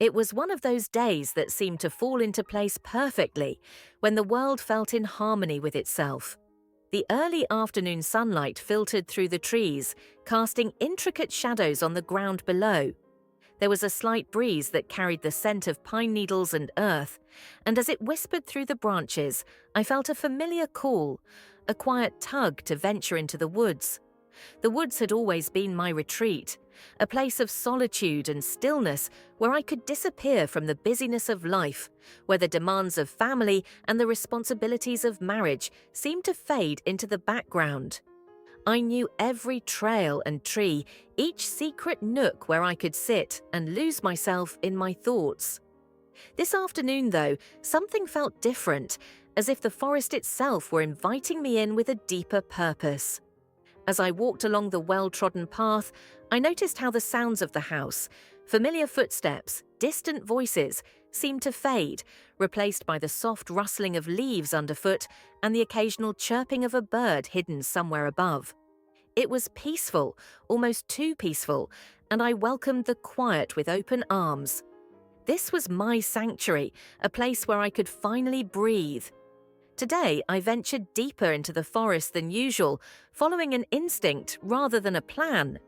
It was one of those days that seemed to fall into place perfectly, when the world felt in harmony with itself. The early afternoon sunlight filtered through the trees, casting intricate shadows on the ground below. There was a slight breeze that carried the scent of pine needles and earth, and as it whispered through the branches, I felt a familiar call, a quiet tug to venture into the woods. The woods had always been my retreat, a place of solitude and stillness where I could disappear from the busyness of life, where the demands of family and the responsibilities of marriage seemed to fade into the background. I knew every trail and tree, each secret nook where I could sit and lose myself in my thoughts. This afternoon, though, something felt different, as if the forest itself were inviting me in with a deeper purpose. As I walked along the well-trodden path, I noticed how the sounds of the house, familiar footsteps, distant voices, seemed to fade, replaced by the soft rustling of leaves underfoot and the occasional chirping of a bird hidden somewhere above. It was peaceful, almost too peaceful, and I welcomed the quiet with open arms. This was my sanctuary, a place where I could finally breathe. Today, I ventured deeper into the forest than usual, following an instinct rather than a plan.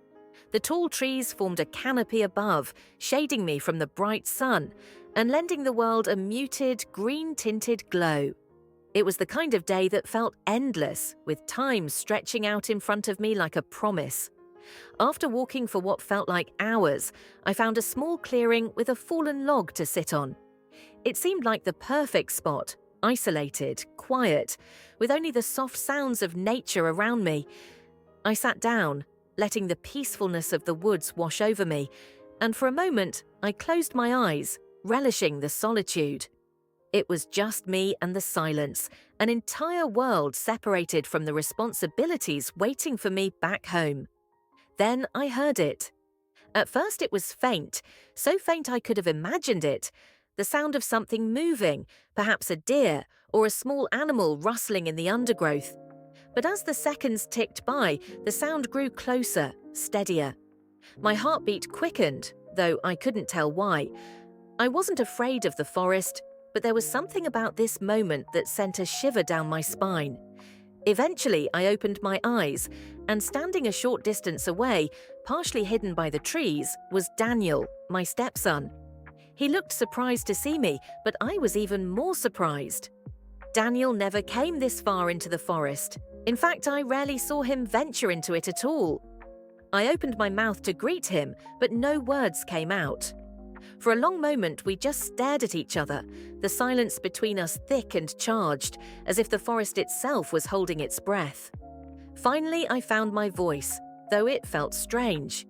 The tall trees formed a canopy above, shading me from the bright sun and lending the world a muted, green-tinted glow. It was the kind of day that felt endless, with time stretching out in front of me like a promise. After walking for what felt like hours, I found a small clearing with a fallen log to sit on. It seemed like the perfect spot, isolated, quiet, with only the soft sounds of nature around me. I sat down, letting the peacefulness of the woods wash over me, and for a moment I closed my eyes, relishing the solitude. It was just me and the silence, an entire world separated from the responsibilities waiting for me back home. Then I heard it. At first it was faint, so faint I could have imagined it, the sound of something moving, perhaps a deer or a small animal rustling in the undergrowth. But as the seconds ticked by, the sound grew closer, steadier. My heartbeat quickened, though I couldn't tell why. I wasn't afraid of the forest, but there was something about this moment that sent a shiver down my spine. Eventually, I opened my eyes, and standing a short distance away, partially hidden by the trees, was Daniel, my stepson. He looked surprised to see me, but I was even more surprised. Daniel never came this far into the forest. In fact, I rarely saw him venture into it at all. I opened my mouth to greet him, but no words came out. For a long moment, we just stared at each other, the silence between us thick and charged, as if the forest itself was holding its breath. Finally, I found my voice, though it felt strange.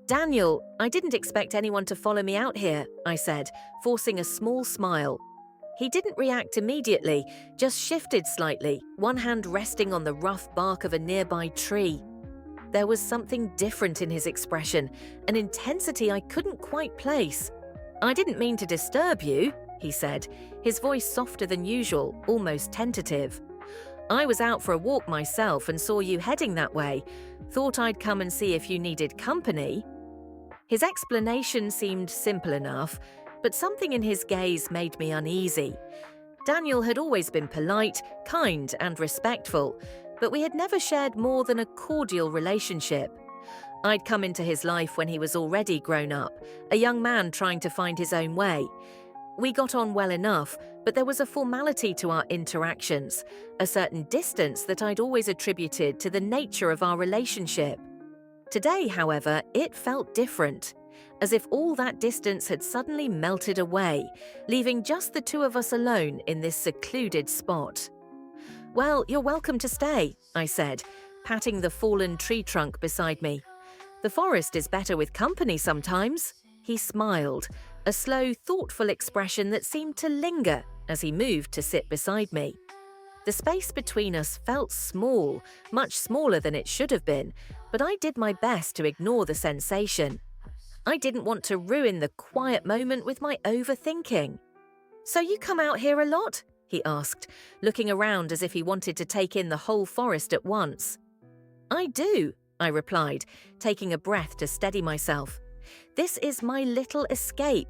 "Daniel, I didn't expect anyone to follow me out here," I said, forcing a small smile. He didn't react immediately, just shifted slightly, one hand resting on the rough bark of a nearby tree. There was something different in his expression, an intensity I couldn't quite place. "I didn't mean to disturb you," he said, his voice softer than usual, almost tentative. "I was out for a walk myself and saw you heading that way. Thought I'd come and see if you needed company." His explanation seemed simple enough, but something in his gaze made me uneasy. Daniel had always been polite, kind, and respectful, but we had never shared more than a cordial relationship. I'd come into his life when he was already grown up, a young man trying to find his own way. We got on well enough, but there was a formality to our interactions, a certain distance that I'd always attributed to the nature of our relationship. Today, however, it felt different, as if all that distance had suddenly melted away, leaving just the two of us alone in this secluded spot. "Well, you're welcome to stay," I said, patting the fallen tree trunk beside me. "The forest is better with company sometimes." He smiled, a slow, thoughtful expression that seemed to linger as he moved to sit beside me. The space between us felt small, much smaller than it should have been, but I did my best to ignore the sensation. I didn't want to ruin the quiet moment with my overthinking. "So you come out here a lot?" he asked, looking around as if he wanted to take in the whole forest at once. "I do," I replied, taking a breath to steady myself. "This is my little escape,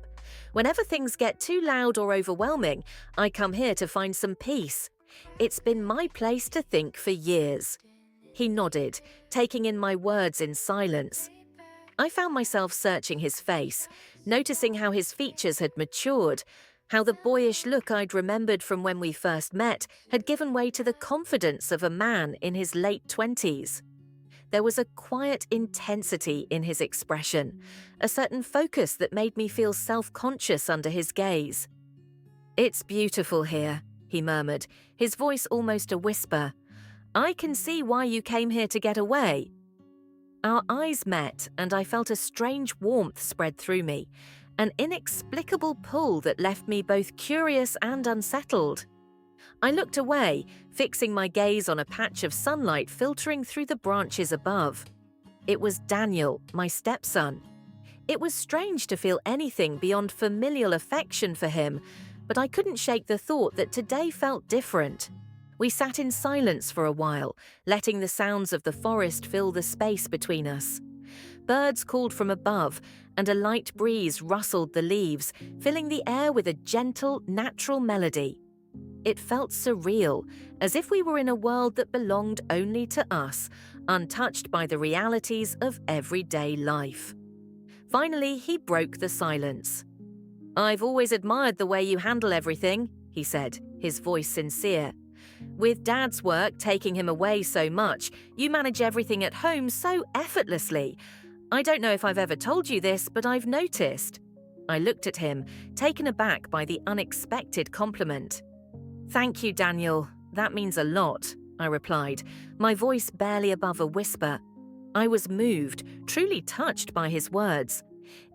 Whenever things get too loud or overwhelming, I come here to find some peace. It's been my place to think for years." He nodded, taking in my words in silence. I found myself searching his face, noticing how his features had matured, how the boyish look I'd remembered from when we first met had given way to the confidence of a man in his late 20s. There was a quiet intensity in his expression, a certain focus that made me feel self-conscious under his gaze. "It's beautiful here," he murmured, his voice almost a whisper. "I can see why you came here to get away." Our eyes met, and I felt a strange warmth spread through me, an inexplicable pull that left me both curious and unsettled. I looked away, fixing my gaze on a patch of sunlight filtering through the branches above. It was Daniel, my stepson. It was strange to feel anything beyond familial affection for him, but I couldn't shake the thought that today felt different. We sat in silence for a while, letting the sounds of the forest fill the space between us. Birds called from above, and a light breeze rustled the leaves, filling the air with a gentle, natural melody. It felt surreal, as if we were in a world that belonged only to us, untouched by the realities of everyday life. Finally, he broke the silence. "I've always admired the way you handle everything," he said, his voice sincere. "With Dad's work taking him away so much, you manage everything at home so effortlessly. I don't know if I've ever told you this, but I've noticed." I looked at him, taken aback by the unexpected compliment. "Thank you, Daniel. That means a lot," I replied, my voice barely above a whisper. I was moved, truly touched by his words.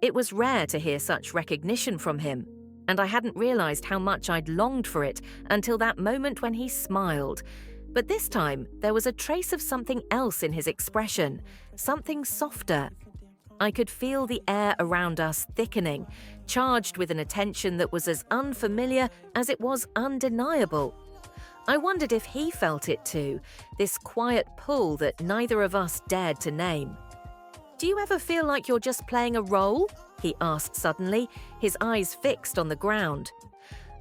It was rare to hear such recognition from him, and I hadn't realized how much I'd longed for it until that moment when he smiled. But this time, there was a trace of something else in his expression, something softer. I could feel the air around us thickening, charged with an attention that was as unfamiliar as it was undeniable. I wondered if he felt it too, this quiet pull that neither of us dared to name. "Do you ever feel like you're just playing a role?" he asked suddenly, his eyes fixed on the ground.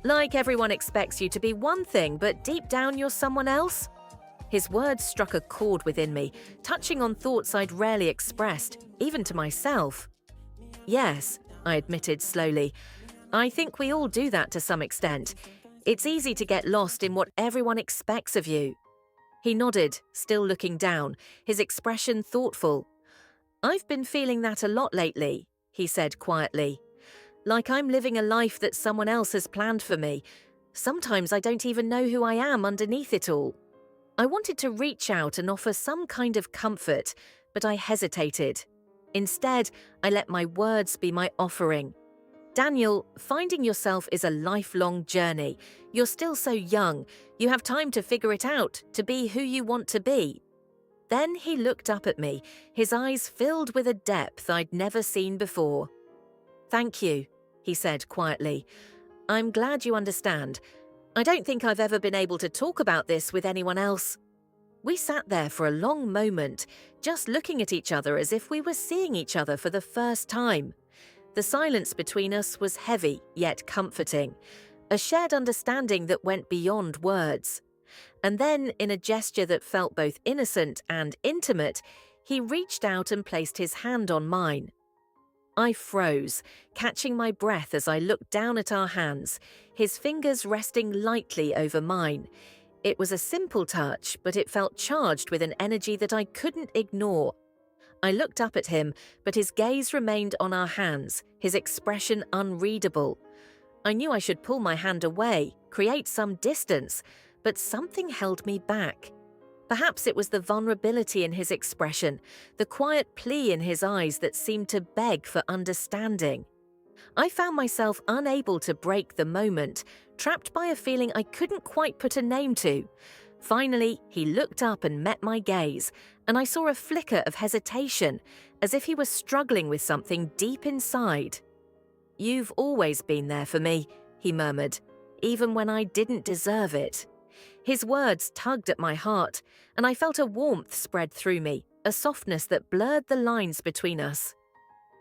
"Like everyone expects you to be one thing, but deep down you're someone else?" His words struck a chord within me, touching on thoughts I'd rarely expressed, even to myself. "Yes," I admitted slowly. "I think we all do that to some extent. It's easy to get lost in what everyone expects of you." He nodded, still looking down, his expression thoughtful. "I've been feeling that a lot lately," he said quietly. "Like I'm living a life that someone else has planned for me. Sometimes I don't even know who I am underneath it all." I wanted to reach out and offer some kind of comfort, but I hesitated. Instead, I let my words be my offering. "Daniel, finding yourself is a lifelong journey. You're still so young. You have time to figure it out, to be who you want to be." Then he looked up at me, his eyes filled with a depth I'd never seen before. "Thank you," he said quietly. "I'm glad you understand. I don't think I've ever been able to talk about this with anyone else." We sat there for a long moment, just looking at each other as if we were seeing each other for the first time. The silence between us was heavy, yet comforting, a shared understanding that went beyond words. And then, in a gesture that felt both innocent and intimate, he reached out and placed his hand on mine. I froze, catching my breath as I looked down at our hands, his fingers resting lightly over mine. It was a simple touch, but it felt charged with an energy that I couldn't ignore. I looked up at him, but his gaze remained on our hands, his expression unreadable. I knew I should pull my hand away, create some distance, but something held me back. Perhaps it was the vulnerability in his expression, the quiet plea in his eyes that seemed to beg for understanding. I found myself unable to break the moment, trapped by a feeling I couldn't quite put a name to. Finally, he looked up and met my gaze, and I saw a flicker of hesitation, as if he was struggling with something deep inside. "You've always been there for me," he murmured, "even when I didn't deserve it." His words tugged at my heart, and I felt a warmth spread through me, a softness that blurred the lines between us.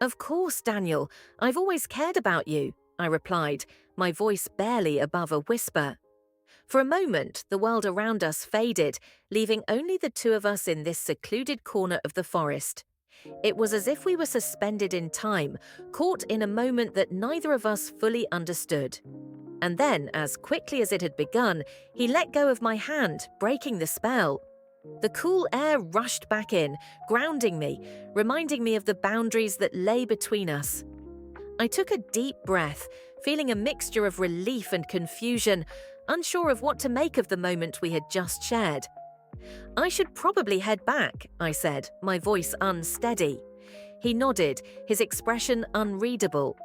"Of course, Daniel, I've always cared about you. I replied, my voice barely above a whisper. For a moment, the world around us faded, leaving only the two of us in this secluded corner of the forest. It was as if we were suspended in time, caught in a moment that neither of us fully understood. And then, as quickly as it had begun, he let go of my hand, breaking the spell. The cool air rushed back in, grounding me, reminding me of the boundaries that lay between us. I took a deep breath, feeling a mixture of relief and confusion, unsure of what to make of the moment we had just shared. "I should probably head back," I said, my voice unsteady. He nodded, his expression unreadable.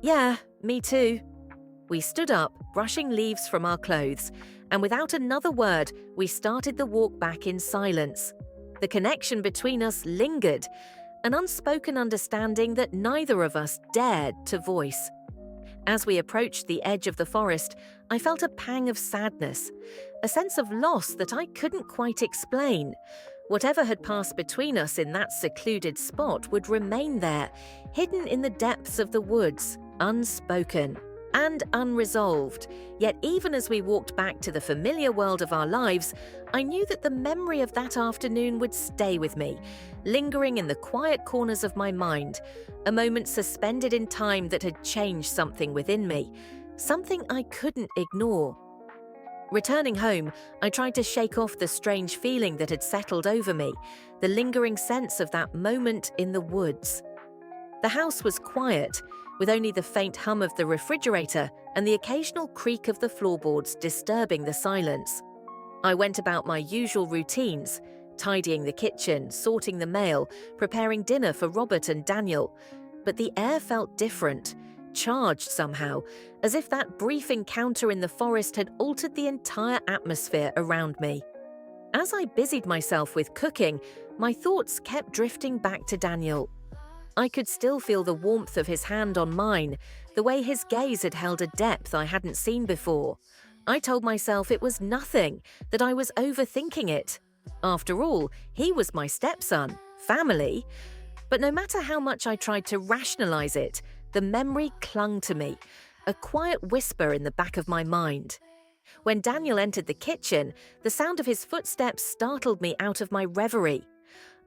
"Yeah, me too." We stood up, brushing leaves from our clothes, and without another word, we started the walk back in silence. The connection between us lingered, an unspoken understanding that neither of us dared to voice. As we approached the edge of the forest, I felt a pang of sadness, a sense of loss that I couldn't quite explain. Whatever had passed between us in that secluded spot would remain there, hidden in the depths of the woods, unspoken and unresolved. Yet even as we walked back to the familiar world of our lives, I knew that the memory of that afternoon would stay with me, lingering in the quiet corners of my mind, a moment suspended in time that had changed something within me, something I couldn't ignore. Returning home, I tried to shake off the strange feeling that had settled over me, the lingering sense of that moment in the woods. The house was quiet, with only the faint hum of the refrigerator and the occasional creak of the floorboards disturbing the silence. I went about my usual routines, tidying the kitchen, sorting the mail, preparing dinner for Robert and Daniel. But the air felt different, charged somehow, as if that brief encounter in the forest had altered the entire atmosphere around me. As I busied myself with cooking, my thoughts kept drifting back to Daniel. I could still feel the warmth of his hand on mine, the way his gaze had held a depth I hadn't seen before. I told myself it was nothing, that I was overthinking it. After all, he was my stepson, family. But no matter how much I tried to rationalize it, the memory clung to me, a quiet whisper in the back of my mind. When Daniel entered the kitchen, the sound of his footsteps startled me out of my reverie.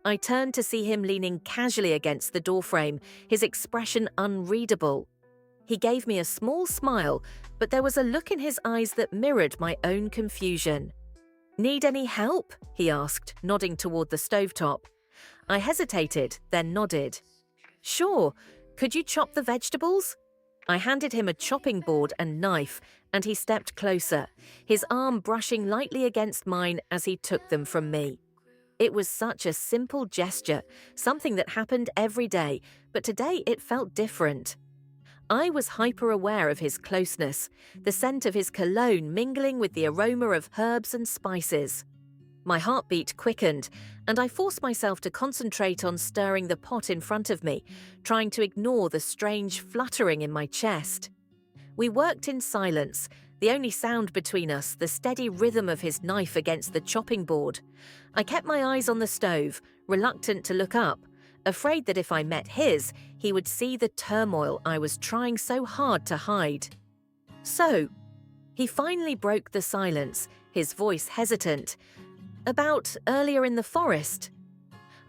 I turned to see him leaning casually against the doorframe, his expression unreadable. He gave me a small smile, but there was a look in his eyes that mirrored my own confusion. "Need any help?" he asked, nodding toward the stovetop. I hesitated, then nodded. "Sure. Could you chop the vegetables?" I handed him a chopping board and knife, and he stepped closer, his arm brushing lightly against mine as he took them from me. It was such a simple gesture, something that happened every day, but today it felt different. I was hyper-aware of his closeness, the scent of his cologne mingling with the aroma of herbs and spices. My heartbeat quickened, and I forced myself to concentrate on stirring the pot in front of me, trying to ignore the strange fluttering in my chest. We worked in silence, the only sound between us the steady rhythm of his knife against the chopping board. I kept my eyes on the stove, reluctant to look up, afraid that if I met his, he would see the turmoil I was trying so hard to hide. "So," he finally broke the silence, his voice hesitant. "About earlier in the forest."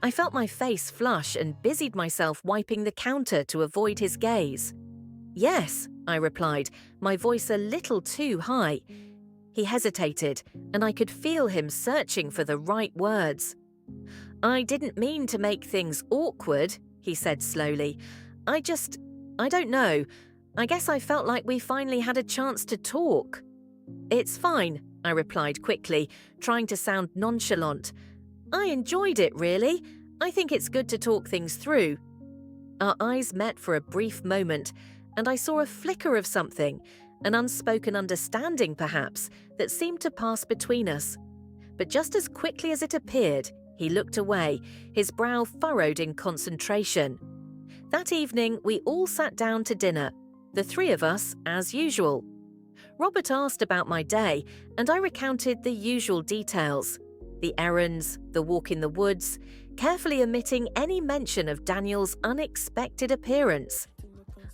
I felt my face flush and busied myself wiping the counter to avoid his gaze. "Yes," I replied, my voice a little too high. He hesitated, and I could feel him searching for the right words. "I didn't mean to make things awkward," he said slowly. I don't know. I guess I felt like we finally had a chance to talk." "It's fine," I replied quickly, trying to sound nonchalant. "I enjoyed it, really. I think it's good to talk things through." Our eyes met for a brief moment, and I saw a flicker of something, an unspoken understanding perhaps, that seemed to pass between us. But just as quickly as it appeared, he looked away, his brow furrowed in concentration. That evening, we all sat down to dinner, the three of us as usual. Robert asked about my day, and I recounted the usual details. The errands, the walk in the woods, carefully omitting any mention of Daniel's unexpected appearance.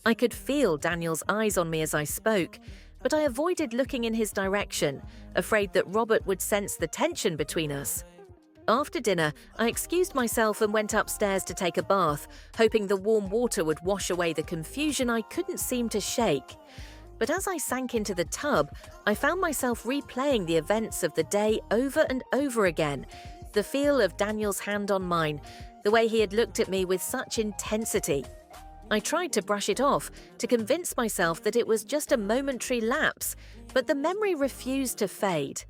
I could feel Daniel's eyes on me as I spoke, but I avoided looking in his direction, afraid that Robert would sense the tension between us. After dinner, I excused myself and went upstairs to take a bath, hoping the warm water would wash away the confusion I couldn't seem to shake. But as I sank into the tub, I found myself replaying the events of the day over and over again. The feel of Daniel's hand on mine, the way he had looked at me with such intensity. I tried to brush it off, to convince myself that it was just a momentary lapse, but the memory refused to fade.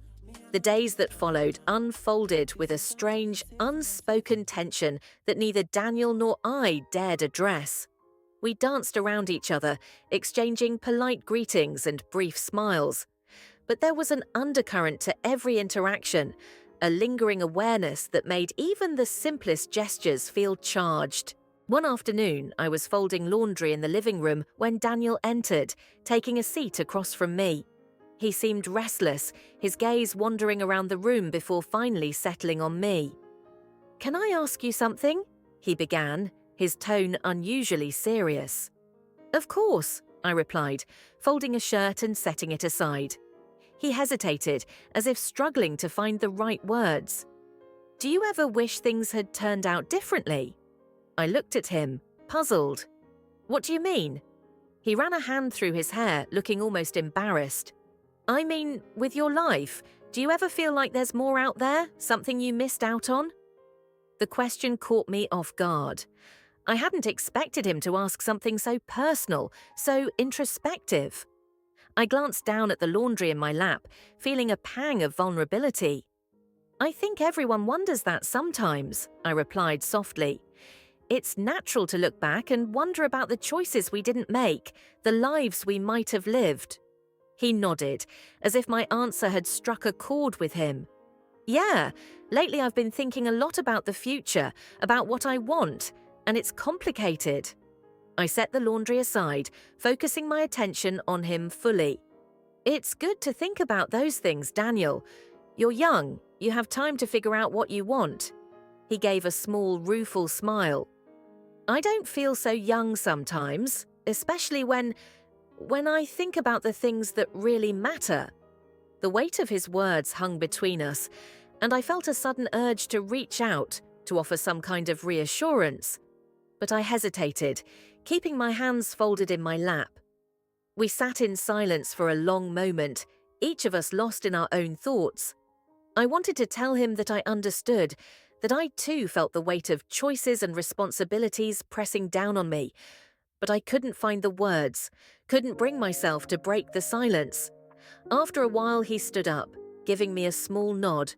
The days that followed unfolded with a strange, unspoken tension that neither Daniel nor I dared address. We danced around each other, exchanging polite greetings and brief smiles. But there was an undercurrent to every interaction, a lingering awareness that made even the simplest gestures feel charged. One afternoon, I was folding laundry in the living room when Daniel entered, taking a seat across from me. He seemed restless, his gaze wandering around the room before finally settling on me. "Can I ask you something?" he began, his tone unusually serious. "Of course," I replied, folding a shirt and setting it aside. He hesitated, as if struggling to find the right words. "Do you ever wish things had turned out differently?" I looked at him, puzzled. "What do you mean?" He ran a hand through his hair, looking almost embarrassed. "I mean, with your life, do you ever feel like there's more out there, something you missed out on?" The question caught me off guard. I hadn't expected him to ask something so personal, so introspective. I glanced down at the laundry in my lap, feeling a pang of vulnerability. "I think everyone wonders that sometimes," I replied softly. "It's natural to look back and wonder about the choices we didn't make, the lives we might have lived." He nodded, as if my answer had struck a chord with him. "Yeah, lately I've been thinking a lot about the future, about what I want, and it's complicated." I set the laundry aside, focusing my attention on him fully. "It's good to think about those things, Daniel. You're young, you have time to figure out what you want." He gave a small, rueful smile. "I don't feel so young sometimes, especially when I think about the things that really matter." The weight of his words hung between us, and I felt a sudden urge to reach out, to offer some kind of reassurance. But I hesitated, keeping my hands folded in my lap. We sat in silence for a long moment, each of us lost in our own thoughts. I wanted to tell him that I understood, that I too felt the weight of choices and responsibilities pressing down on me, but I couldn't find the words, couldn't bring myself to break the silence. After a while, he stood up, giving me a small nod.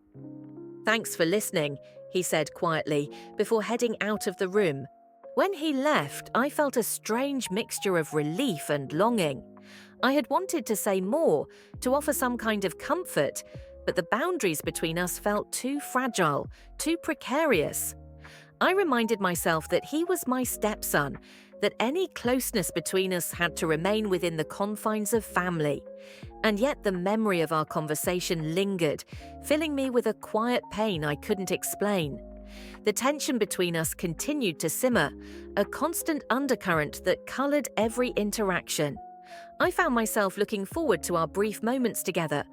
"Thanks for listening," he said quietly, before heading out of the room. When he left, I felt a strange mixture of relief and longing. I had wanted to say more, to offer some kind of comfort, but the boundaries between us felt too fragile, too precarious. I reminded myself that he was my stepson, that any closeness between us had to remain within the confines of family. And yet the memory of our conversation lingered, filling me with a quiet pain I couldn't explain. The tension between us continued to simmer, a constant undercurrent that colored every interaction. I found myself looking forward to our brief moments together,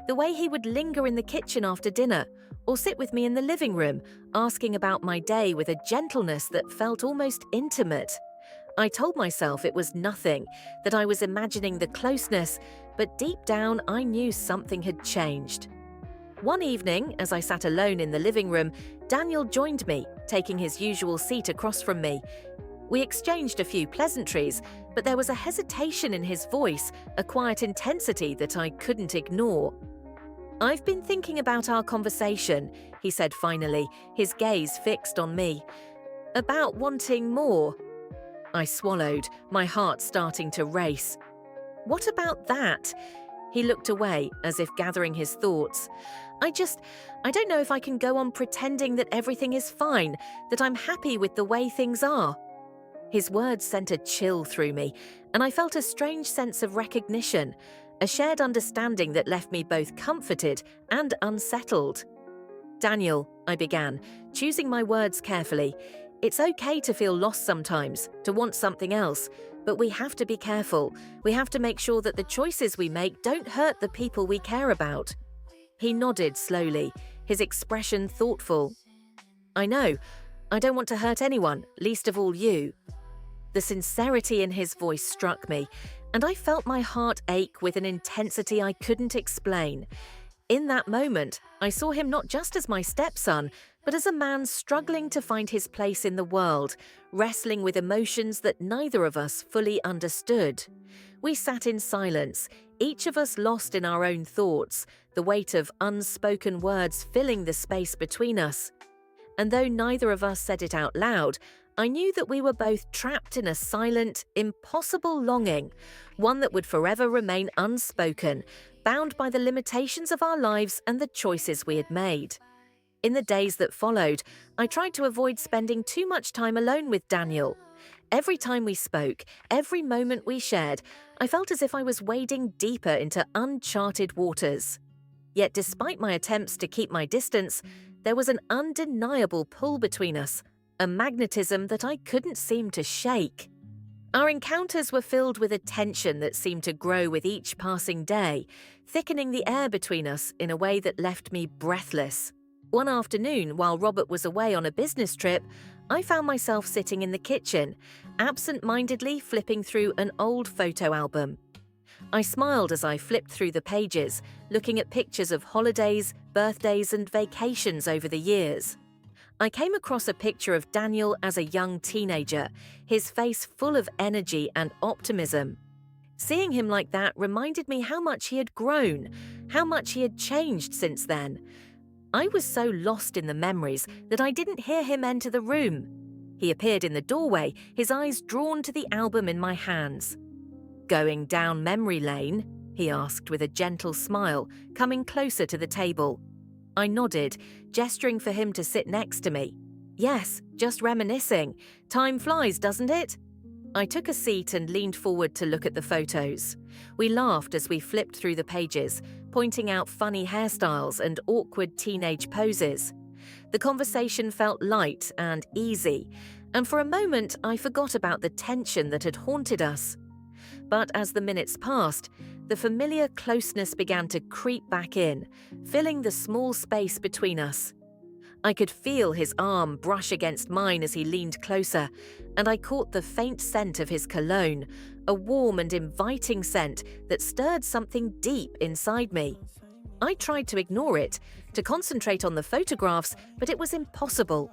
the way he would linger in the kitchen after dinner, or sit with me in the living room, asking about my day with a gentleness that felt almost intimate. I told myself it was nothing, that I was imagining the closeness, but deep down I knew something had changed. One evening, as I sat alone in the living room, Daniel joined me, taking his usual seat across from me. We exchanged a few pleasantries, but there was a hesitation in his voice, a quiet intensity that I couldn't ignore. "I've been thinking about our conversation," he said finally, his gaze fixed on me. "About wanting more." I swallowed, my heart starting to race. "What about that?" He looked away, as if gathering his thoughts. I don't know if I can go on pretending that everything is fine, that I'm happy with the way things are." His words sent a chill through me, and I felt a strange sense of recognition, a shared understanding that left me both comforted and unsettled. "Daniel," I began, choosing my words carefully, "it's okay to feel lost sometimes, to want something else, But we have to be careful. We have to make sure that the choices we make don't hurt the people we care about." He nodded slowly, his expression thoughtful. "I know. I don't want to hurt anyone, least of all you." The sincerity in his voice struck me, and I felt my heart ache with an intensity I couldn't explain. In that moment, I saw him not just as my stepson, but as a man struggling to find his place in the world, wrestling with emotions that neither of us fully understood. We sat in silence, each of us lost in our own thoughts, the weight of unspoken words filling the space between us. And though neither of us said it out loud, I knew that we were both trapped in a silent, impossible longing, one that would forever remain unspoken, bound by the limitations of our lives and the choices we had made. In the days that followed, I tried to avoid spending too much time alone with Daniel. Every time we spoke, every moment we shared, I felt as if I was wading deeper into uncharted waters. Yet despite my attempts to keep my distance, there was an undeniable pull between us, a magnetism that I couldn't seem to shake. Our encounters were filled with a tension that seemed to grow with each passing day, thickening the air between us in a way that left me breathless. One afternoon, while Robert was away on a business trip, I found myself sitting in the kitchen, absent-mindedly flipping through an old photo album. I smiled as I flipped through the pages, looking at pictures of holidays, birthdays, and vacations over the years. I came across a picture of Daniel as a young teenager, his face full of energy and optimism. Seeing him like that reminded me how much he had grown, how much he had changed since then. I was so lost in the memories that I didn't hear him enter the room. He appeared in the doorway, his eyes drawn to the album in my hands. "Going down memory lane?" he asked with a gentle smile, coming closer to the table. I nodded, gesturing for him to sit next to me. "Yes, just reminiscing. Time flies, doesn't it?" I took a seat and leaned forward to look at the photos. We laughed as we flipped through the pages, pointing out funny hairstyles and awkward teenage poses. The conversation felt light and easy, and for a moment I forgot about the tension that had haunted us. But as the minutes passed, the familiar closeness began to creep back in, filling the small space between us. I could feel his arm brush against mine as he leaned closer, and I caught the faint scent of his cologne, a warm and inviting scent that stirred something deep inside me. I tried to ignore it, to concentrate on the photographs, but it was impossible.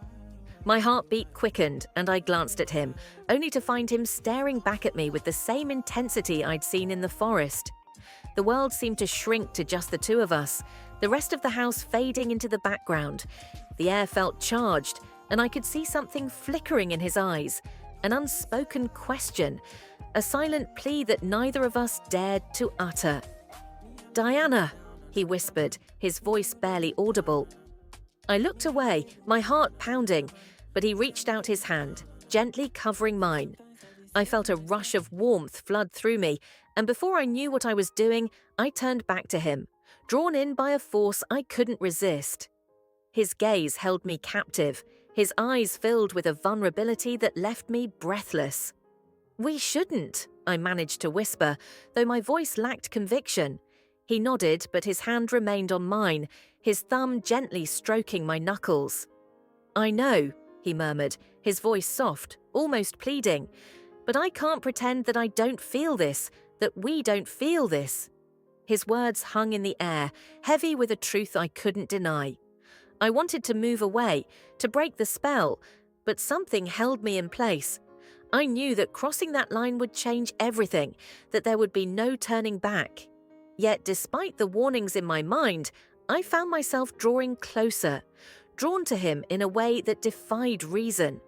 My heartbeat quickened and I glanced at him, only to find him staring back at me with the same intensity I'd seen in the forest. The world seemed to shrink to just the two of us, the rest of the house fading into the background. The air felt charged, and I could see something flickering in his eyes, an unspoken question, a silent plea that neither of us dared to utter. "Diana," he whispered, his voice barely audible. I looked away, my heart pounding, but he reached out his hand, gently covering mine. I felt a rush of warmth flood through me, and before I knew what I was doing, I turned back to him, drawn in by a force I couldn't resist. His gaze held me captive, his eyes filled with a vulnerability that left me breathless. "We shouldn't," I managed to whisper, though my voice lacked conviction. He nodded, but his hand remained on mine, his thumb gently stroking my knuckles. "I know," he murmured, his voice soft, almost pleading. "But I can't pretend that I don't feel this, that we don't feel this." His words hung in the air, heavy with a truth I couldn't deny. I wanted to move away, to break the spell, but something held me in place. I knew that crossing that line would change everything, that there would be no turning back. Yet despite the warnings in my mind, I found myself drawing closer, drawn to him in a way that defied reason.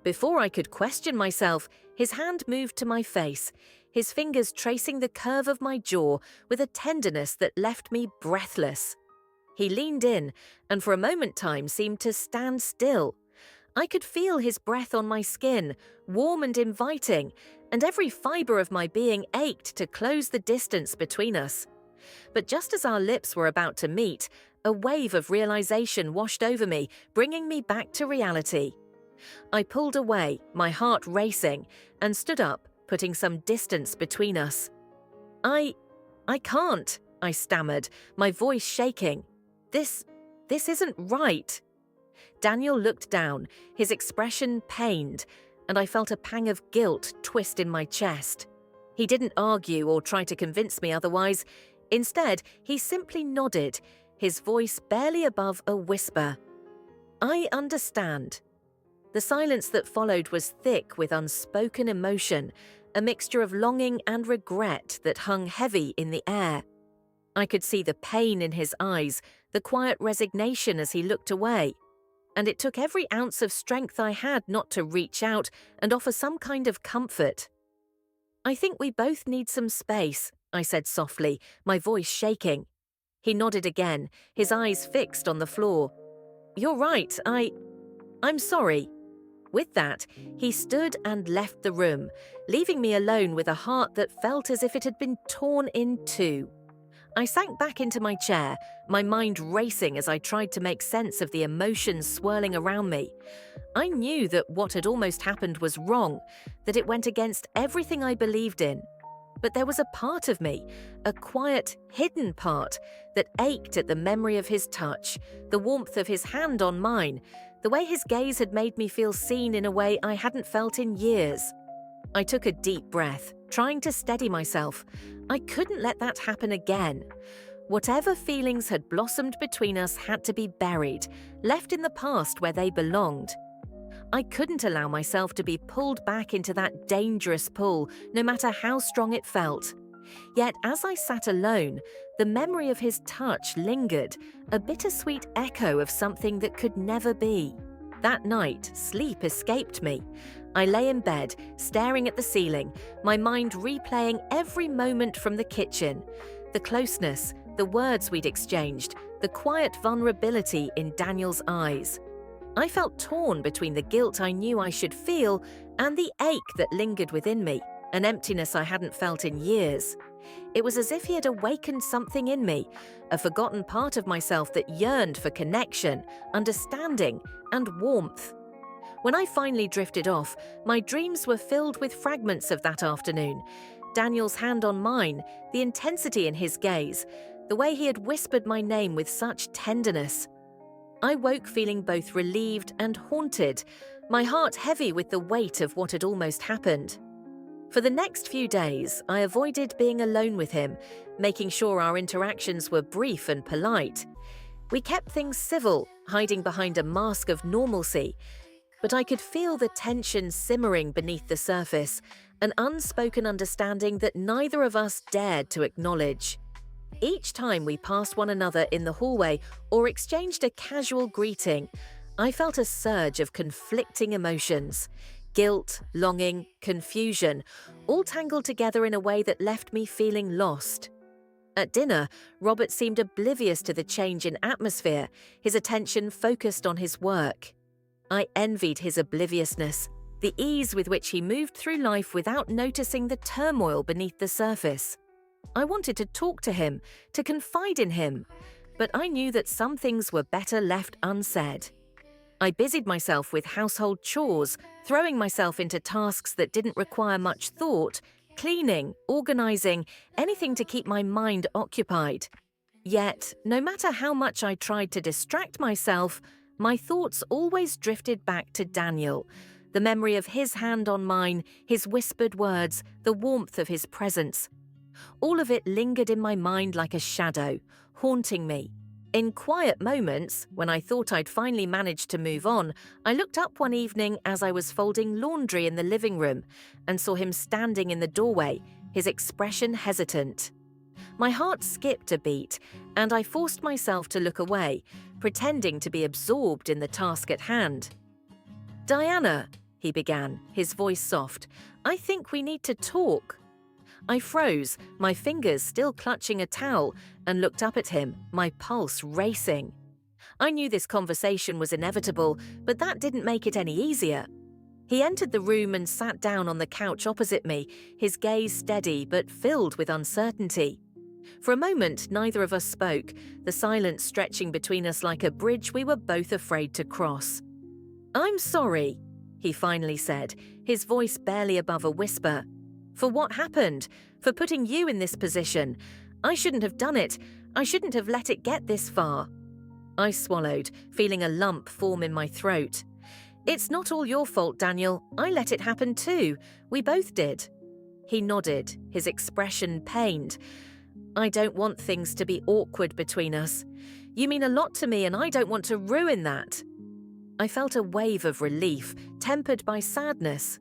Before I could question myself, his hand moved to my face, his fingers tracing the curve of my jaw with a tenderness that left me breathless. He leaned in, and for a moment time seemed to stand still. I could feel his breath on my skin, warm and inviting, and every fibre of my being ached to close the distance between us. But just as our lips were about to meet, a wave of realization washed over me, bringing me back to reality. I pulled away, my heart racing, and stood up, putting some distance between us. I can't, I stammered, my voice shaking. This isn't right. Daniel looked down, his expression pained, and I felt a pang of guilt twist in my chest. He didn't argue or try to convince me otherwise. Instead, he simply nodded, his voice barely above a whisper. I understand. The silence that followed was thick with unspoken emotion, a mixture of longing and regret that hung heavy in the air. I could see the pain in his eyes, the quiet resignation as he looked away. And it took every ounce of strength I had not to reach out and offer some kind of comfort. I think we both need some space, I said softly, my voice shaking. He nodded again, his eyes fixed on the floor. You're right, I'm sorry. With that, he stood and left the room, leaving me alone with a heart that felt as if it had been torn in two. I sank back into my chair, my mind racing as I tried to make sense of the emotions swirling around me. I knew that what had almost happened was wrong, that it went against everything I believed in. But there was a part of me, a quiet, hidden part, that ached at the memory of his touch, the warmth of his hand on mine, the way his gaze had made me feel seen in a way I hadn't felt in years. I took a deep breath, trying to steady myself. I couldn't let that happen again. Whatever feelings had blossomed between us had to be buried, left in the past where they belonged. I couldn't allow myself to be pulled back into that dangerous pull, no matter how strong it felt. Yet as I sat alone, the memory of his touch lingered, a bittersweet echo of something that could never be. That night, sleep escaped me. I lay in bed, staring at the ceiling, my mind replaying every moment from the kitchen. The closeness, the words we'd exchanged, the quiet vulnerability in Daniel's eyes. I felt torn between the guilt I knew I should feel and the ache that lingered within me, an emptiness I hadn't felt in years. It was as if he had awakened something in me, a forgotten part of myself that yearned for connection, understanding, and warmth. When I finally drifted off, my dreams were filled with fragments of that afternoon. Daniel's hand on mine, the intensity in his gaze, the way he had whispered my name with such tenderness. I woke feeling both relieved and haunted, my heart heavy with the weight of what had almost happened. For the next few days, I avoided being alone with him, making sure our interactions were brief and polite. We kept things civil, hiding behind a mask of normalcy, but I could feel the tension simmering beneath the surface, an unspoken understanding that neither of us dared to acknowledge. Each time we passed one another in the hallway or exchanged a casual greeting, I felt a surge of conflicting emotions. Guilt, longing, confusion, all tangled together in a way that left me feeling lost. At dinner, Robert seemed oblivious to the change in atmosphere, his attention focused on his work. I envied his obliviousness, the ease with which he moved through life without noticing the turmoil beneath the surface. I wanted to talk to him, to confide in him, but I knew that some things were better left unsaid. I busied myself with household chores, throwing myself into tasks that didn't require much thought, cleaning, organizing, anything to keep my mind occupied. Yet, no matter how much I tried to distract myself, my thoughts always drifted back to Daniel, the memory of his hand on mine, his whispered words, the warmth of his presence. All of it lingered in my mind like a shadow, haunting me. In quiet moments, when I thought I'd finally managed to move on, I looked up one evening as I was folding laundry in the living room and saw him standing in the doorway, his expression hesitant. My heart skipped a beat, and I forced myself to look away, pretending to be absorbed in the task at hand. "Diana," he began, his voice soft, "I think we need to talk." I froze, my fingers still clutching a towel, and looked up at him, my pulse racing. I knew this conversation was inevitable, but that didn't make it any easier. He entered the room and sat down on the couch opposite me, his gaze steady but filled with uncertainty. For a moment, neither of us spoke, the silence stretching between us like a bridge we were both afraid to cross. "I'm sorry," he finally said, his voice barely above a whisper. For what happened? For putting you in this position? I shouldn't have done it. I shouldn't have let it get this far. I swallowed, feeling a lump form in my throat. It's not all your fault, Daniel. I let it happen too. We both did. He nodded, his expression pained. I don't want things to be awkward between us. You mean a lot to me and I don't want to ruin that. I felt a wave of relief, tempered by sadness.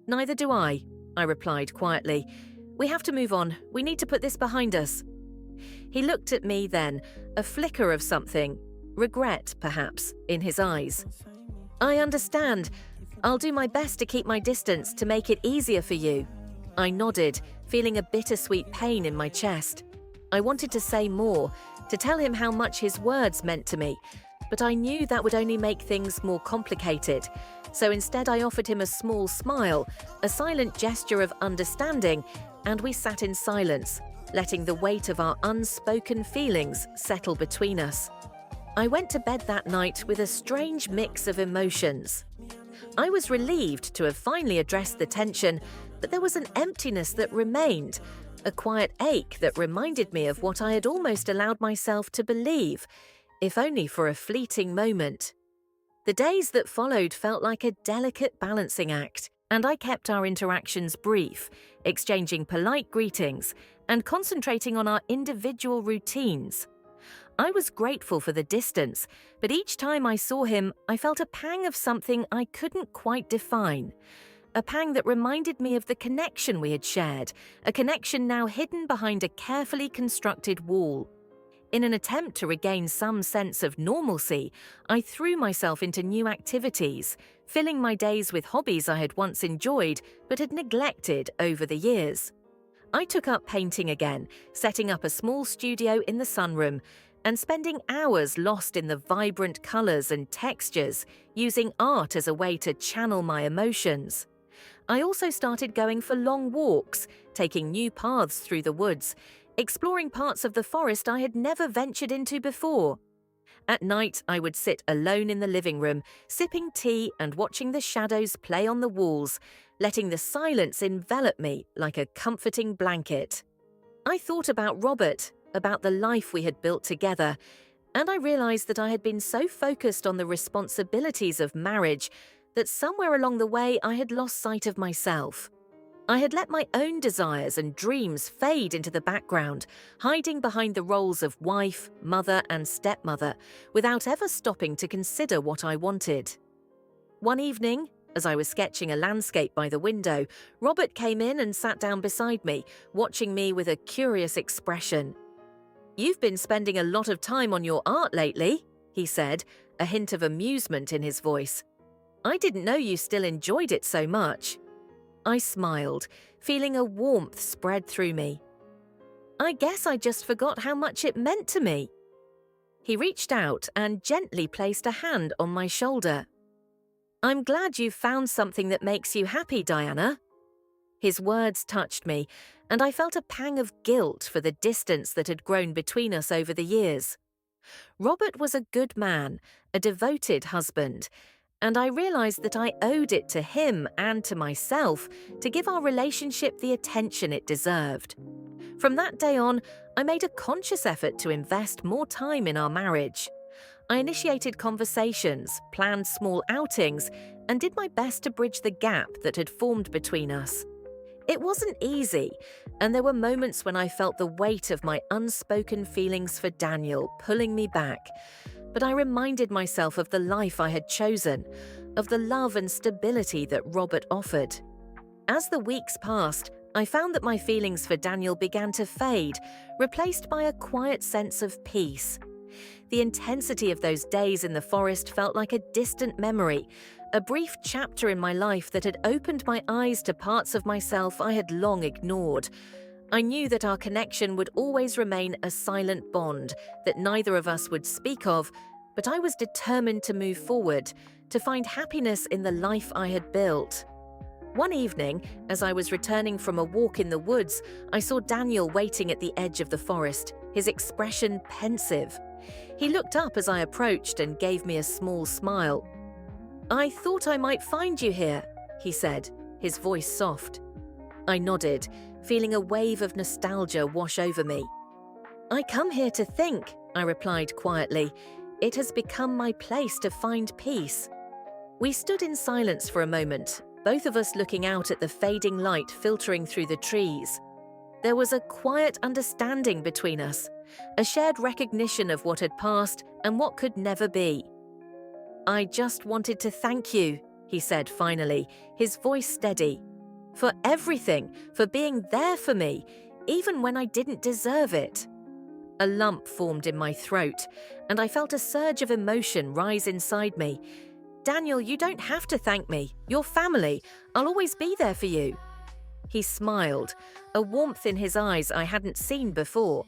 Neither do I replied quietly. We have to move on. We need to put this behind us. He looked at me then, a flicker of something, regret perhaps, in his eyes. I understand. I'll do my best to keep my distance to make it easier for you. I nodded, feeling a bittersweet pain in my chest. I wanted to say more, to tell him how much his words meant to me, but I knew that would only make things more complicated. So instead I offered him a small smile, a silent gesture of understanding, and we sat in silence, letting the weight of our unspoken feelings settle between us. I went to bed that night with a strange mix of emotions. I was relieved to have finally addressed the tension, but there was an emptiness that remained, a quiet ache that reminded me of what I had almost allowed myself to believe, if only for a fleeting moment. The days that followed felt like a delicate balancing act, and I kept our interactions brief, exchanging polite greetings and concentrating on our individual routines. I was grateful for the distance, but each time I saw him, I felt a pang of something I couldn't quite define. A pang that reminded me of the connection we had shared, a connection now hidden behind a carefully constructed wall. In an attempt to regain some sense of normalcy, I threw myself into new activities, filling my days with hobbies I had once enjoyed but had neglected over the years. I took up painting again, setting up a small studio in the sunroom, and spending hours lost in the vibrant colors and textures, using art as a way to channel my emotions. I also started going for long walks, taking new paths through the woods, exploring parts of the forest I had never ventured into before. At night, I would sit alone in the living room, sipping tea and watching the shadows play on the walls, letting the silence envelop me like a comforting blanket. I thought about Robert, about the life we had built together, and I realized that I had been so focused on the responsibilities of marriage that somewhere along the way I had lost sight of myself. I had let my own desires and dreams fade into the background, hiding behind the roles of wife, mother, and stepmother, without ever stopping to consider what I wanted. One evening, as I was sketching a landscape by the window, Robert came in and sat down beside me, watching me with a curious expression. "You've been spending a lot of time on your art lately," he said, a hint of amusement in his voice. "I didn't know you still enjoyed it so much." I smiled, feeling a warmth spread through me. "I guess I just forgot how much it meant to me." He reached out and gently placed a hand on my shoulder. "I'm glad you've found something that makes you happy, Diana." His words touched me, and I felt a pang of guilt for the distance that had grown between us over the years. Robert was a good man, a devoted husband, and I realized that I owed it to him and to myself to give our relationship the attention it deserved. From that day on, I made a conscious effort to invest more time in our marriage. I initiated conversations, planned small outings, and did my best to bridge the gap that had formed between us. It wasn't easy, and there were moments when I felt the weight of my unspoken feelings for Daniel pulling me back. But I reminded myself of the life I had chosen, of the love and stability that Robert offered. As the weeks passed, I found that my feelings for Daniel began to fade, replaced by a quiet sense of peace. The intensity of those days in the forest felt like a distant memory, a brief chapter in my life that had opened my eyes to parts of myself I had long ignored. I knew that our connection would always remain a silent bond that neither of us would speak of, but I was determined to move forward, to find happiness in the life I had built. One evening, as I was returning from a walk in the woods, I saw Daniel waiting at the edge of the forest, his expression pensive. He looked up as I approached and gave me a small smile. "I thought I might find you here," he said, his voice soft. I nodded, feeling a wave of nostalgia wash over me. "I come here to think," I replied quietly. "It has become my place to find peace." We stood in silence for a moment, both of us looking out at the fading light filtering through the trees. There was a quiet understanding between us, a shared recognition of what had passed and what could never be. "I just wanted to thank you," he said finally, his voice steady. "For everything, for being there for me, even when I didn't deserve it." A lump formed in my throat, and I felt a surge of emotion rise inside me. "Daniel, you don't have to thank me. You're family. I'll always be there for you." He smiled, a warmth in his eyes I hadn't seen before.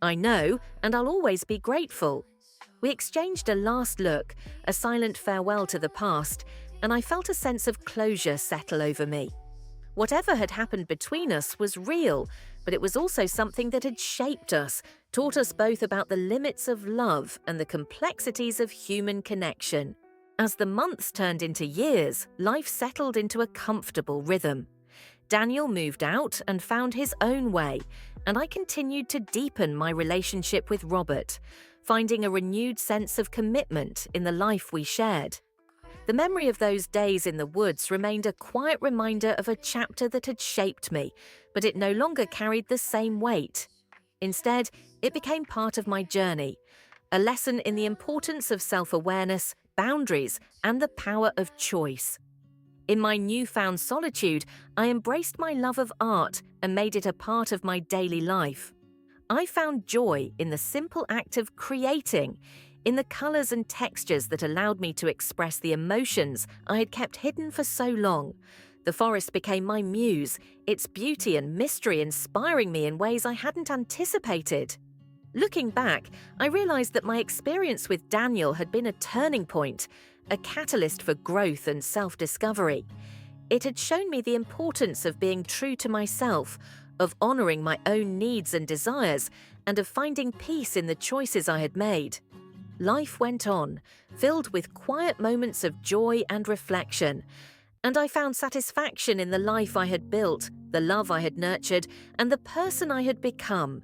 "I know, and I'll always be grateful." We exchanged a last look, a silent farewell to the past, and I felt a sense of closure settle over me. Whatever had happened between us was real, but it was also something that had shaped us, taught us both about the limits of love and the complexities of human connection. As the months turned into years, life settled into a comfortable rhythm. Daniel moved out and found his own way, and I continued to deepen my relationship with Robert, finding a renewed sense of commitment in the life we shared. The memory of those days in the woods remained a quiet reminder of a chapter that had shaped me, but it no longer carried the same weight. Instead, it became part of my journey, a lesson in the importance of self-awareness, boundaries, and the power of choice. In my newfound solitude, I embraced my love of art and made it a part of my daily life. I found joy in the simple act of creating, in the colors and textures that allowed me to express the emotions I had kept hidden for so long. The forest became my muse, its beauty and mystery inspiring me in ways I hadn't anticipated. Looking back, I realized that my experience with Daniel had been a turning point, a catalyst for growth and self-discovery. It had shown me the importance of being true to myself, of honoring my own needs and desires, and of finding peace in the choices I had made. Life went on, filled with quiet moments of joy and reflection, and I found satisfaction in the life I had built, the love I had nurtured, and the person I had become.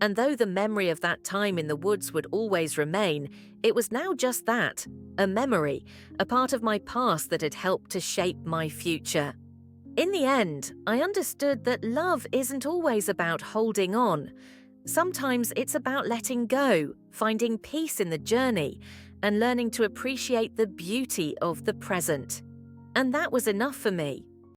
And though the memory of that time in the woods would always remain, it was now just that, a memory, a part of my past that had helped to shape my future. In the end, I understood that love isn't always about holding on. Sometimes it's about letting go, finding peace in the journey, and learning to appreciate the beauty of the present. And that was enough for me.